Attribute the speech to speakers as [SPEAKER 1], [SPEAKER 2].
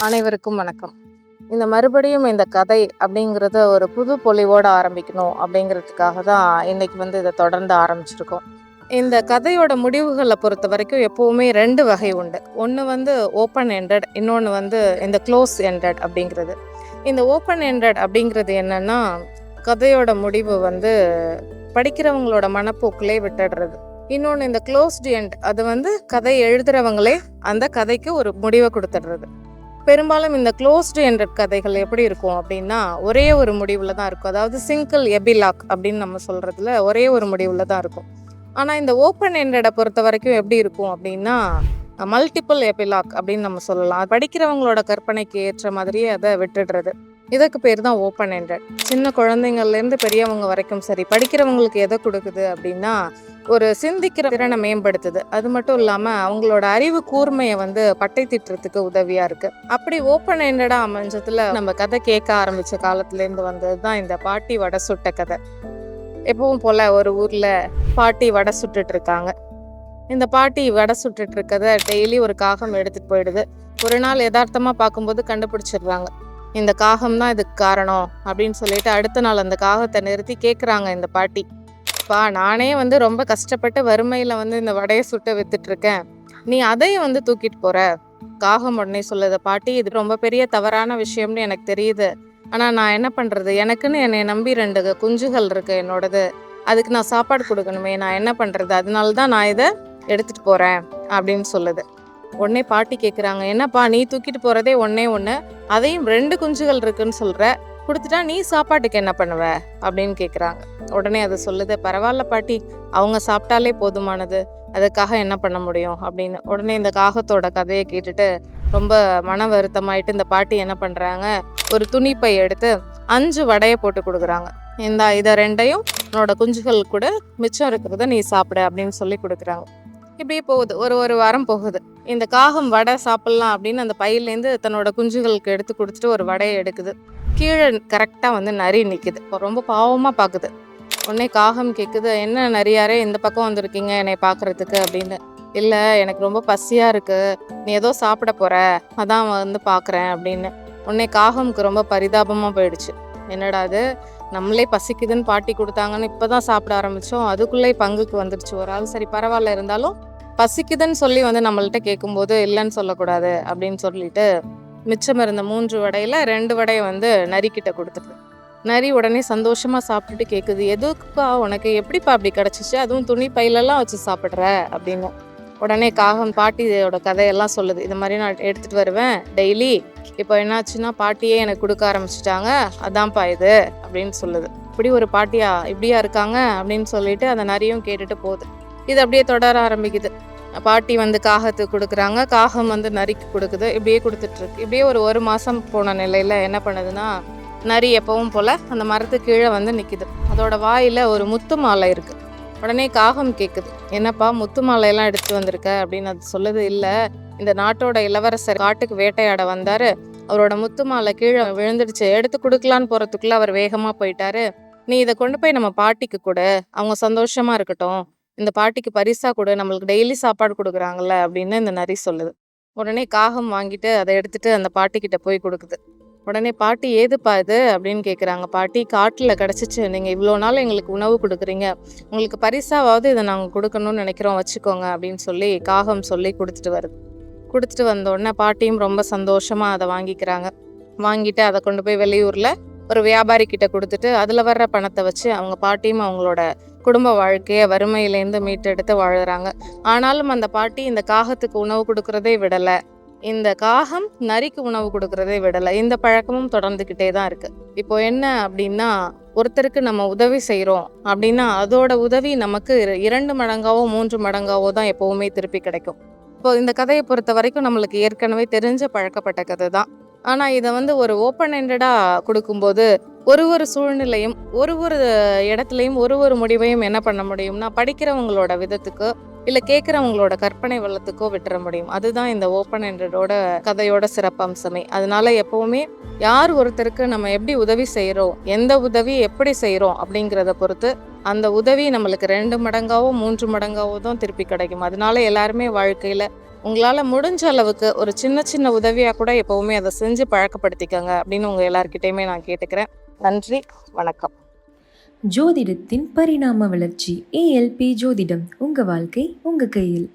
[SPEAKER 1] அனைவருக்கும் வணக்கம். மறுபடியும் இந்த கதை அப்படிங்கிறத ஒரு புது பொலிவோட ஆரம்பிக்கணும் அப்படிங்கிறதுக்காக தான் இன்னைக்கு இதை தொடர்ந்து ஆரம்பிச்சிருக்கோம். இந்த கதையோட முடிவுகளை பொறுத்த வரைக்கும் எப்பவுமே 2 வகை உண்டு. ஒன்று ஓப்பன் எண்டட், இன்னொன்று இந்த க்ளோஸ் எண்டட் அப்படிங்கிறது. இந்த ஓப்பன் எண்டட் அப்படிங்கிறது என்னன்னா, கதையோட முடிவு படிக்கிறவங்களோட மனப்போக்கிலே விட்டுடுறது. இன்னொன்று இந்த க்ளோஸ்டு எண்ட், அது கதை எழுதுறவங்களே அந்த கதைக்கு ஒரு முடிவை கொடுத்துடுறது. பெரும்பாலும் இந்த க்ளோஸ்டு எண்டட் கதைகள் எப்படி இருக்கும் அப்படின்னா, ஒரே ஒரு முடிவில் தான் இருக்கும். அதாவது சிங்கிள் எபிலாக் அப்படின்னு நம்ம சொல்கிறதுல ஒரே ஒரு முடிவில் தான் இருக்கும். ஆனால் இந்த ஓப்பன் எண்டடை பொறுத்த வரைக்கும் எப்படி இருக்கும் அப்படின்னா, மல்டிபிள் எபிலாக் அப்படின்னு நம்ம சொல்லலாம். படிக்கிறவங்களோட கற்பனைக்கு ஏற்ற மாதிரியே அதை விட்டுடுறது. இதுக்கு பேர் தான் ஓப்பன் எண்டட். சின்ன குழந்தைங்கள்லேருந்து பெரியவங்க வரைக்கும் சரி, படிக்கிறவங்களுக்கு எதை கொடுக்குது அப்படின்னா, ஒரு சிந்திக்கிற திறனை மேம்படுத்துது. அது மட்டும் இல்லாமல் அவங்களோட அறிவு கூர்மையை பட்டை திட்டுறதுக்கு உதவியாக இருக்குது. அப்படி ஓப்பன் எண்டடாக அமைஞ்சதுல நம்ம கதை கேட்க ஆரம்பித்த காலத்துலேருந்து வந்தது தான் இந்த பாட்டி வடை சுட்ட கதை. எப்பவும் போல் ஒரு ஊரில் பாட்டி வடை சுட்டுட்டு இருக்காங்க. இந்த பாட்டி வடை சுட்டுட்டு இருக்கதை டெய்லி ஒரு காகம் எடுத்துகிட்டு போயிடுது. ஒரு நாள் யதார்த்தமாக பார்க்கும்போது கண்டுபிடிச்சிடுறாங்க. இந்த காகம் தான் இதுக்கு காரணம் அப்படின்னு சொல்லிட்டு அடுத்த நாள் அந்த காகத்தை நிறுத்தி கேட்குறாங்க இந்த பாட்டி, நானே ரொம்ப கஷ்டப்பட்டு வறுமையில் இந்த வடையை சுட்ட வித்துட்ருக்கேன், நீ அதையும் தூக்கிட்டு போற. காகம் உடனே சொல்லுது, பாட்டி இது ரொம்ப பெரிய தவறான விஷயம்னு எனக்கு தெரியுது, ஆனால் நான் என்ன பண்ணுறது, எனக்குன்னு என்னை நம்பி 2 குஞ்சுகள் இருக்கு என்னோடது, அதுக்கு நான் சாப்பாடு கொடுக்கணுமே, நான் என்ன பண்ணுறது, அதனால தான் நான் இதை எடுத்துகிட்டு போகிறேன் அப்படின்னு சொல்லுது. உடனே பாட்டி கேட்குறாங்க, என்னப்பா நீ தூக்கிட்டு போகிறதே ஒன்று, அதையும் 2 குஞ்சுகள் இருக்குன்னு சொல்கிற, கொடுத்துட்டா நீ சாப்பாட்டுக்கு என்ன பண்ணுவ அப்படின்னு கேட்குறாங்க. உடனே அது சொல்லுது, பரவாயில்ல பாட்டி, அவங்க சாப்பிட்டாலே போதுமானது, அதுக்காக என்ன பண்ண முடியும் அப்படின்னு. உடனே இந்த காகத்தோட கதையை கேட்டுட்டு ரொம்ப மன வருத்தமாயிட்டு இந்த பாட்டி என்ன பண்ணுறாங்க, ஒரு துணிப்பை எடுத்து 5 வடையை போட்டு கொடுக்குறாங்க. இதை 2ஐயும் உன்னோட குஞ்சுகள் கூட மிச்சம் இருக்கிறத நீ சாப்பிட அப்படின்னு சொல்லி கொடுக்குறாங்க. இப்படியே போகுது, ஒரு வாரம் போகுது. இந்த காகம் வடை சாப்பிட்லாம் அப்படின்னு அந்த பையிலேருந்து தன்னோட குஞ்சுகளுக்கு எடுத்து கொடுத்துட்டு ஒரு வடையை எடுக்குது. கீழே கரெக்டாக நரி நிற்குது. ரொம்ப பாவமாக பார்க்குது. உடனே காகம் கேட்குது, என்ன நரியாரே இந்த பக்கம் வந்திருக்கீங்க என்னை பார்க்குறதுக்கு அப்படின்னு. இல்லை, எனக்கு ரொம்ப பசியாக இருக்குது, நீ ஏதோ சாப்பிட போகிற, அதான் பார்க்குறேன் அப்படின்னு. உடனே காகமுக்கு ரொம்ப பரிதாபமாக போயிடுச்சு. என்னடா அது, நம்மளே பசிக்குதுன்னு பாட்டி கொடுத்தாங்கன்னு இப்போ தான் சாப்பிட ஆரம்பித்தோம், அதுக்குள்ளே பங்குக்கு வந்துடுச்சு ஒரு ஆள். சரி பரவாயில்ல, இருந்தாலும் பசிக்குதுன்னு சொல்லி நம்மள்கிட்ட கேட்கும்போது இல்லைன்னு சொல்லக்கூடாது அப்படின்னு சொல்லிட்டு மிச்சம் இருந்த 3 வடையில் 2 வடையை நரிக்கிட்ட கொடுத்துட்டு, நரி உடனே சந்தோஷமாக சாப்பிட்டுட்டு கேட்குது, எதுக்குப்பா உனக்கு, எப்படிப்பா அப்படி கிடச்சிச்சு, அதுவும் துணி பையிலெல்லாம் வச்சு சாப்பிட்ற அப்படின்னு. உடனே காகம் பாட்டியோட கதையெல்லாம் சொல்லுது, இது மாதிரி நான் எடுத்துகிட்டு வருவேன் டெய்லி, இப்போ என்னாச்சுன்னா பாட்டியே எனக்கு கொடுக்க ஆரம்பிச்சிட்டாங்க, அதான்ப்பா இது அப்படின்னு சொல்லுது. இப்படி ஒரு பாட்டியா இப்படியா இருக்காங்க அப்படின்னு சொல்லிட்டு அந்த நரியும் கேட்டுட்டு போகுது. இது அப்படியே தொடர ஆரம்பிக்குது. பாட்டி காகத்துக்கு கொடுக்குறாங்க, காகம் நரிக்கு கொடுக்குது, இப்படியே கொடுத்துட்ருக்கு. இப்படியே ஒரு மாதம் போன நிலையில் என்ன பண்ணுதுன்னா, நரி எப்பவும் போல் அந்த மரத்துக்கு கீழே நிற்கிது. அதோட வாயில் ஒரு முத்து மாலை இருக்குது. உடனே காகம் கேட்குது, என்னப்பா முத்து மாலையெல்லாம் எடுத்துகிட்டு வந்திருக்க அப்படின்னு. அது சொல்லுது, இல்லை, இந்த நாட்டோட இளவரசர் காட்டுக்கு வேட்டையாட வந்தார், அவரோட முத்து மாலை கீழே விழுந்துடுச்சு, எடுத்து கொடுக்கலான்னு போகிறதுக்குள்ளே அவர் வேகமாக போயிட்டாரு, நீ இதை கொண்டு போய் நம்ம பாட்டிக்கு கொடு, அவங்க சந்தோஷமாக இருக்கட்டும், இந்த பாட்டிக்கு பரிசா கொடு, நம்மளுக்கு டெய்லி சாப்பாடு கொடுக்குறாங்கல்ல அப்படின்னு இந்த நரி சொல்லுது. உடனே காகம் வாங்கிட்டு அதை எடுத்துட்டு அந்த பாட்டிக்கிட்ட போய் கொடுக்குது. உடனே பாட்டி, ஏதுப்பா இது அப்படின்னு கேட்குறாங்க. பாட்டி, காட்டில் கிடச்சிச்சு, நீங்கள் இவ்வளோ நாள் எங்களுக்கு உணவு கொடுக்குறீங்க, உங்களுக்கு பரிசாவது இதை நாங்கள் கொடுக்கணும்னு நினைக்கிறோம், வச்சுக்கோங்க அப்படின்னு சொல்லி காகம் சொல்லி கொடுத்துட்டு வருது. கொடுத்துட்டு வந்தோடனே பாட்டியும் ரொம்ப சந்தோஷமாக அதை வாங்கிக்கிறாங்க. வாங்கிட்டு அதை கொண்டு போய் வெளியூரில் ஒரு வியாபாரி கிட்ட கொடுத்துட்டு அதில் வர்ற பணத்தை வச்சு அவங்க பாட்டியும் அவங்களோட குடும்ப வாழ்க்கையை வறுமையிலேருந்து மீட்டெடுத்து வாழுறாங்க. ஆனாலும் அந்த பாட்டி இந்த காகத்துக்கு உணவு கொடுக்கறதே விடலை, இந்த காகம் நரிக்கு உணவு கொடுக்கறதே விடலை. இந்த பழக்கமும் தொடர்ந்துக்கிட்டே தான் இருக்கு. இப்போ என்ன அப்படின்னா, ஒருத்தருக்கு நம்ம உதவி செய்கிறோம் அப்படின்னா அதோட உதவி நமக்கு 2 மடங்காவோ 3 மடங்காவோ தான் எப்போவுமே திருப்பி கிடைக்கும். இப்போ இந்த கதையை பொறுத்த வரைக்கும் நம்மளுக்கு ஏற்கனவே தெரிஞ்ச பழக்கப்பட்ட கதை தான். ஆனால் இதை ஒரு ஓப்பன் எண்டடாக கொடுக்கும்போது ஒரு சூழ்நிலையும் ஒரு இடத்துலையும் ஒரு முடிவையும் என்ன பண்ண முடியும்னா, படிக்கிறவங்களோட விதத்துக்கோ இல்லை கேட்குறவங்களோட கற்பனை வளத்துக்கோ விட்டுற முடியும். அதுதான் இந்த ஓப்பன் எண்டடோட கதையோட சிறப்பம்சமே. அதனால எப்போவுமே யார் ஒருத்தருக்கு நம்ம எப்படி உதவி செய்கிறோம், எந்த உதவி எப்படி செய்கிறோம் அப்படிங்கிறத பொறுத்து அந்த உதவி நம்மளுக்கு 2 மடங்காவோ 3 மடங்காவோ தான் திருப்பி கிடைக்கும். அதனால எல்லாருமே வாழ்க்கையில் உங்களால் முடிஞ்ச அளவுக்கு ஒரு சின்ன சின்ன உதவியாக கூட எப்போவுமே அதை செஞ்சு பழக்கப்படுத்திக்கங்க அப்படின்னு உங்கள் எல்லார்கிட்டையுமே நான் கேட்டுக்கிறேன். நன்றி, வணக்கம்.
[SPEAKER 2] ஜோதிடத்தின் பரிணாம வளர்ச்சி. ஏஎல்பி ஜோதிடம். உங்க வாழ்க்கை உங்க கையில்.